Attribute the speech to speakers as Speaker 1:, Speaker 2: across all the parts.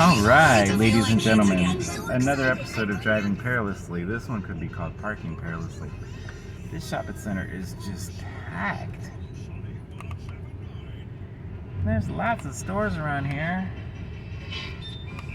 Speaker 1: Alright, ladies and gentlemen, another episode of Driving Perilously. This one could be called Parking Perilously. This shopping center is just packed. There's lots of stores around here.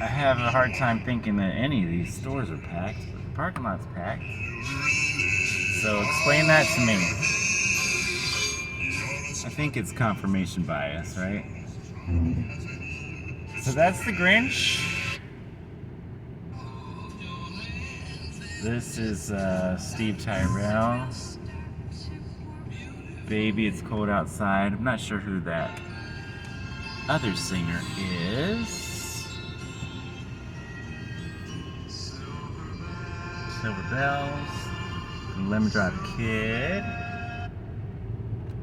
Speaker 1: I have a hard time thinking that any of these stores are packed, but the parking lot's packed. So explain that to me. I think it's confirmation bias, right? So that's the Grinch. This is Steve Tyrell. Baby, It's Cold Outside. I'm not sure who that other singer is. Silver Bells. Lemon Drop Kid.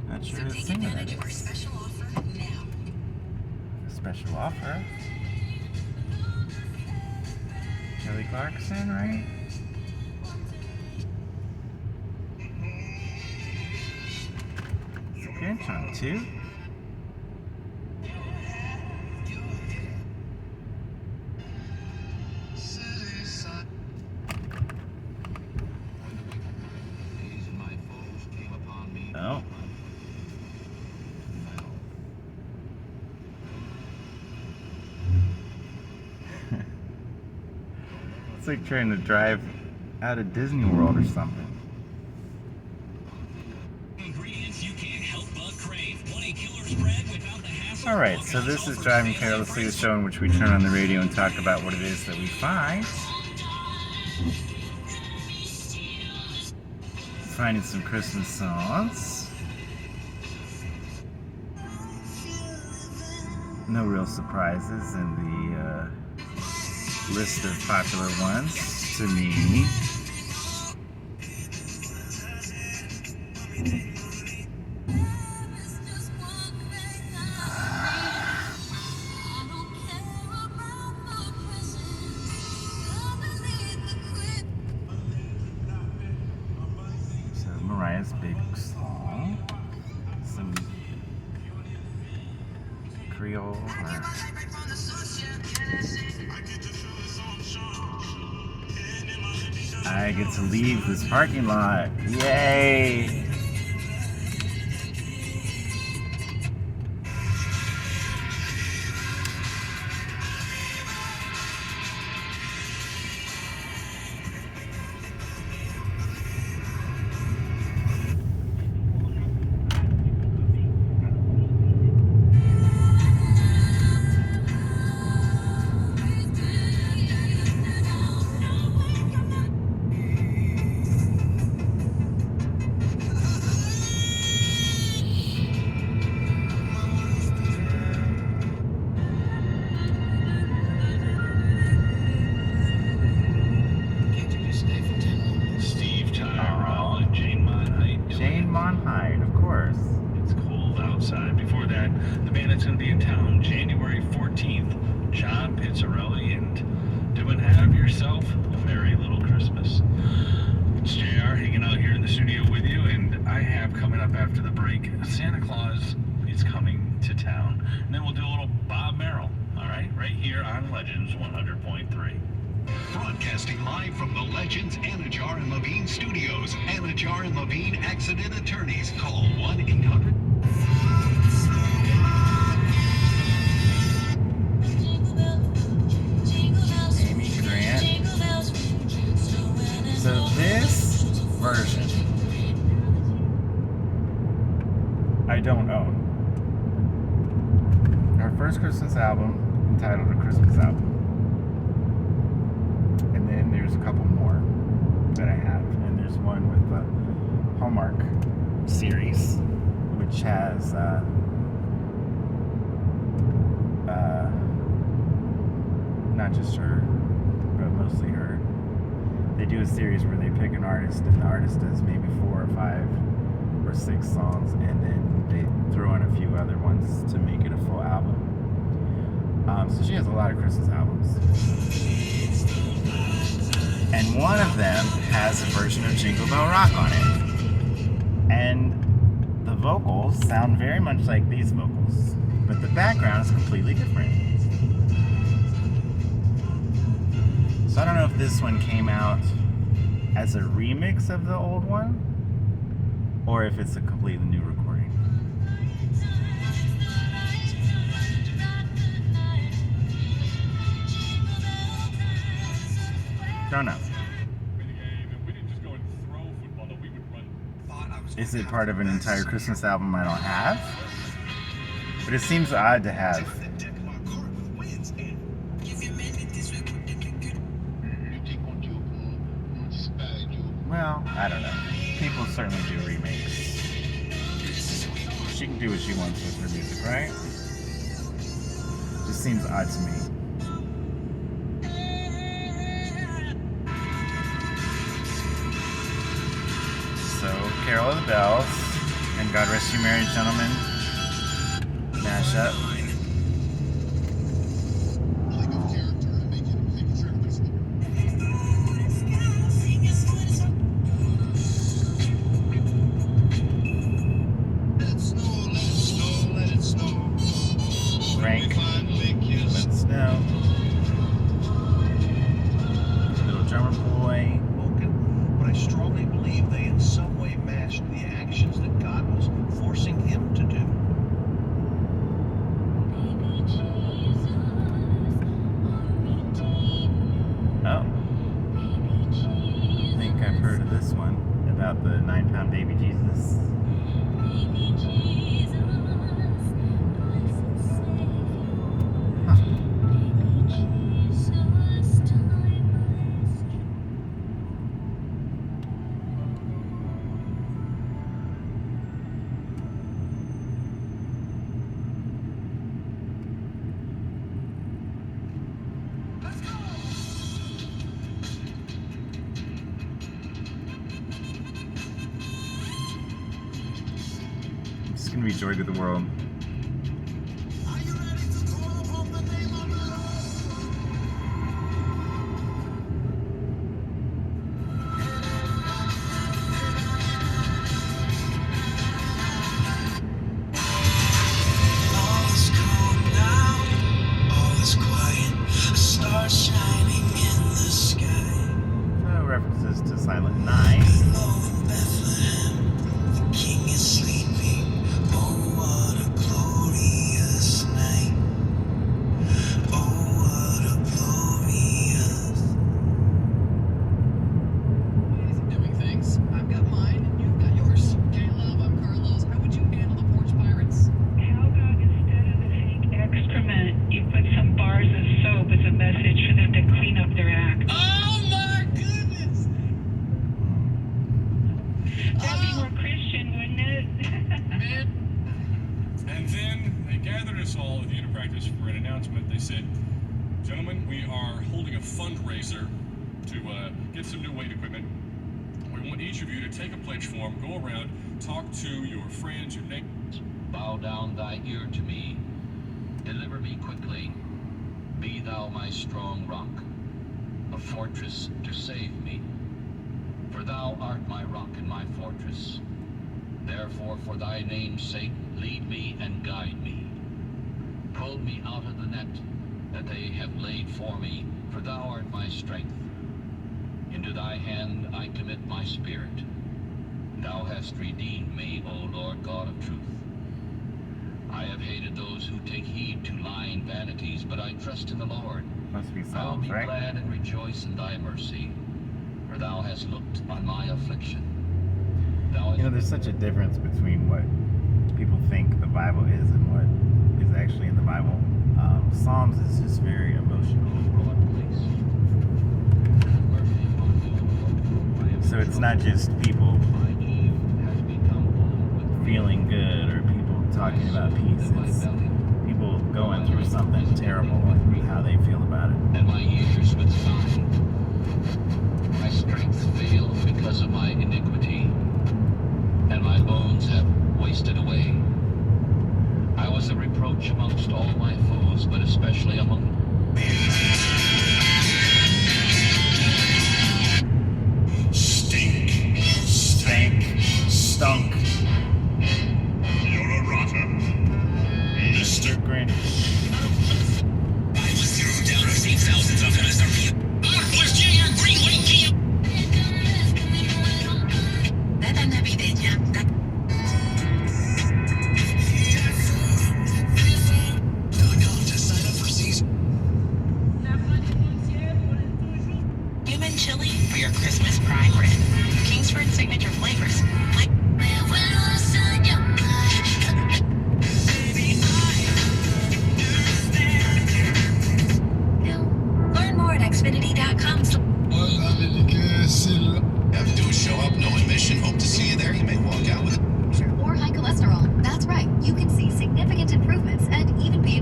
Speaker 1: Not sure who the singer that is. Special offer. Kelly Clarkson, right? It's a Grinch on 2. Oh. It's like trying to drive out of Disney World or something. Alright, so this is Driving Perilously, the show in which we turn on the radio and talk about what it is that we find. Finding some Christmas songs. No real surprises in the list of popular ones to me. So Mariah's big song. Some Creole. I get to leave this parking lot. Yay! Of course.
Speaker 2: It's cold outside. Before that, the band that's going to be in town January 14th, John Pizzarelli, and doing Have Yourself a Merry Little Christmas. It's JR hanging out here in the studio with you, and I have coming up after the break, Santa Claus is coming to town. And then we'll do a little Bob Merrill, all right here on Legends 100.3.
Speaker 3: Broadcasting live from the Legends Anajar and Levine Studios. Anajar and Levine Accident Attorneys. Call 1-800.
Speaker 1: Amy Grant. So this version I don't own. Our first Christmas album entitled A Christmas Album. And then there's a couple more that I have. And there's one with the Hallmark series, which has not just her, but mostly her. They do a series where they pick an artist, and the artist does maybe 4 or 5 or 6 songs, and then they throw in a few other ones to make it a full album. So she has a lot of Christmas albums. And one of them has a version of Jingle Bell Rock on it. And the vocals sound very much like these vocals, but the background is completely different. this one came out as a remix of the old one, or if it's a completely new recording. Don't know. Is it part of an entire Christmas album I don't have? But it seems odd to have. Well, I don't know. People certainly do remakes. She can do what she wants with her music, right? Just seems odd to me. So, Carol of the Bells and God Rest You Merry Gentlemen mashup. Frank, Let It Snow. Little Drummer Boy.
Speaker 4: But I strongly believe they in some way matched the actions that God was forcing him to do.
Speaker 1: Oh. I think I've heard of this one about the 9-pound baby Jesus. It's gonna be joy to the world.
Speaker 4: Are you ready to call upon the name of the Lord? All is calm now, all is quiet, a star shining in the sky.
Speaker 1: So references to Silent Night.
Speaker 4: Below in Bethlehem, the King is sleeping. Oh, what a glorious night. Oh, what a glorious.
Speaker 5: Ways of doing things. I've got mine, and you've got yours. J-Love, I'm Carlos. How would you handle the porch pirates?
Speaker 6: How about instead of the fake excrement, you put some bars of soap as a message for them to clean up their act?
Speaker 5: Oh my goodness!
Speaker 6: That'd be more Christian, wouldn't it?
Speaker 5: Man,
Speaker 7: And then they gathered us all at the unit practice for an announcement. They said, gentlemen, we are holding a fundraiser to get some new weight equipment. We want each of you to take a pledge form, go around, talk to your friends, your neighbors.
Speaker 8: Bow down thy ear to me. Deliver me quickly. Be thou my strong rock, a fortress to save me. For thou art my rock and my fortress. Therefore, for thy name's sake, lead me and guide me. Pull me out of the net that they have laid for me, for thou art my strength. Into thy hand I commit my spirit. Thou hast redeemed me, O Lord God of truth. I have hated those who take heed to lying vanities, but I trust in the Lord.
Speaker 1: Must be
Speaker 8: I will
Speaker 1: Psalms,
Speaker 8: be
Speaker 1: right?
Speaker 8: glad and rejoice in thy mercy, for thou hast looked on my affliction. Thou hast
Speaker 1: You know, there's such a difference between what people think the Bible is and what is actually in the Bible. Psalms is just very emotional.
Speaker 8: broad place. Mercy upon me, O Lord, for I have
Speaker 1: So it's not just people
Speaker 8: my Eve has become old with
Speaker 1: feeling good or people talking about peace. It's people going through something terrible and how they feel about it.
Speaker 8: and my years with time. My strength failed because of my iniquity, and my bones have wasted away. I was a reproach amongst all my foes, but especially among
Speaker 3: Stink.
Speaker 1: Stank, stunk,
Speaker 3: You're a rotter. Mr.
Speaker 1: Grinch.
Speaker 9: for your Christmas prime rib. Kingsford signature flavors. Like learn more at Xfinity.com.
Speaker 3: Have to do a show up, no admission. Hope to see you there. You may walk out with it.
Speaker 10: Or high cholesterol. That's right. You can see significant improvements and even be.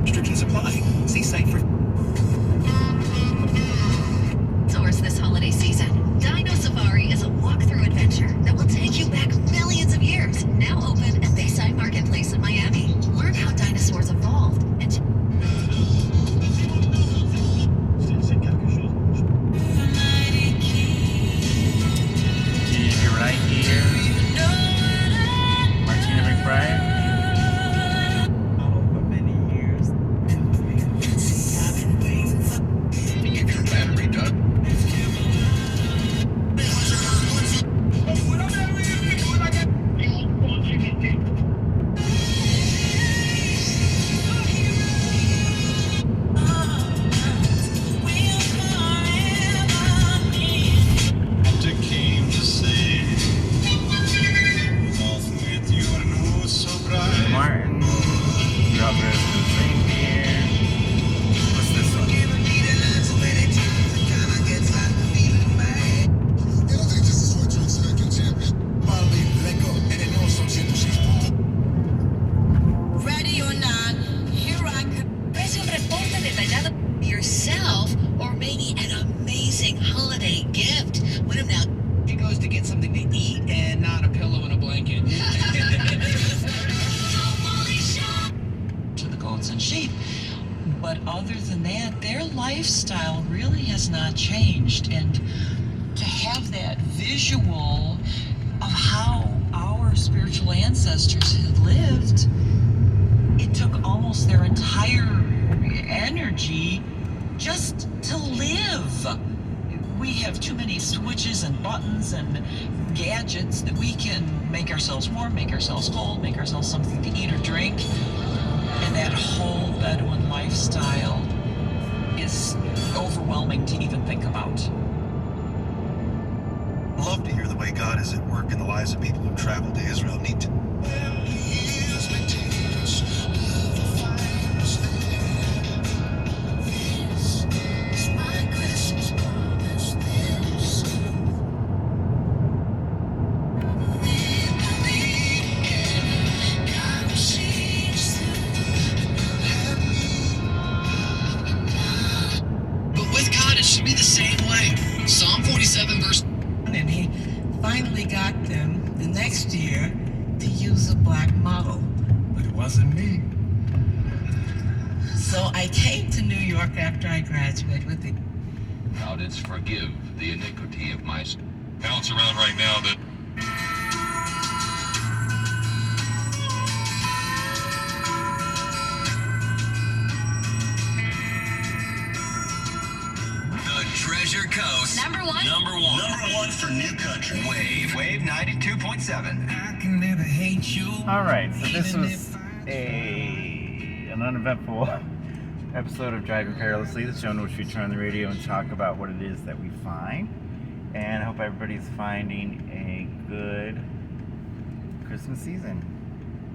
Speaker 4: Restrictions apply. See site for.
Speaker 10: Source this holiday season. Dino Safari is a walkthrough adventure that will take you back millions of years. Now open at Bayside Marketplace in Miami. Learn how dinosaurs evolved and.
Speaker 1: You're right here. Martina McBride.
Speaker 11: Over many years.
Speaker 3: Keep your battery done.
Speaker 1: Martin. Throughout the rest of the reindeer. What's this one?
Speaker 9: ready or not, here I come. Ves un reporte detallado yourself, or maybe an amazing holiday gift. What him now?
Speaker 11: She goes to get something to eat and not a pillow and a blanket.
Speaker 9: To the goats and sheep. But other than that, their lifestyle really has not changed. And to have that visual of how our spiritual ancestors had lived, it took almost their entire energy just to live. We have too many switches and buttons and gadgets that we can make ourselves warm, make ourselves cold, make ourselves something to eat or drink. And that whole Bedouin lifestyle is overwhelming to even think about.
Speaker 4: Love to hear the way God is at work in the lives of people who travel to Israel. Need to.
Speaker 5: But with God, it should be the same way. Psalm 47, verse.
Speaker 9: And he finally got them the next year to use a black model.
Speaker 4: But it wasn't me.
Speaker 9: So I came to New York after I graduated with the.
Speaker 8: Thou didst forgive the iniquity of my sin.
Speaker 7: Counts around right now that
Speaker 3: The Treasure Coast.
Speaker 10: Number one.
Speaker 3: Number one for New Country. Wave 92.7.
Speaker 11: I can never hate you.
Speaker 1: Alright, so this was an uneventful episode of Driving Perilously, the show in which we turn on the radio and talk about what it is that we find. And I hope everybody's finding a good Christmas season.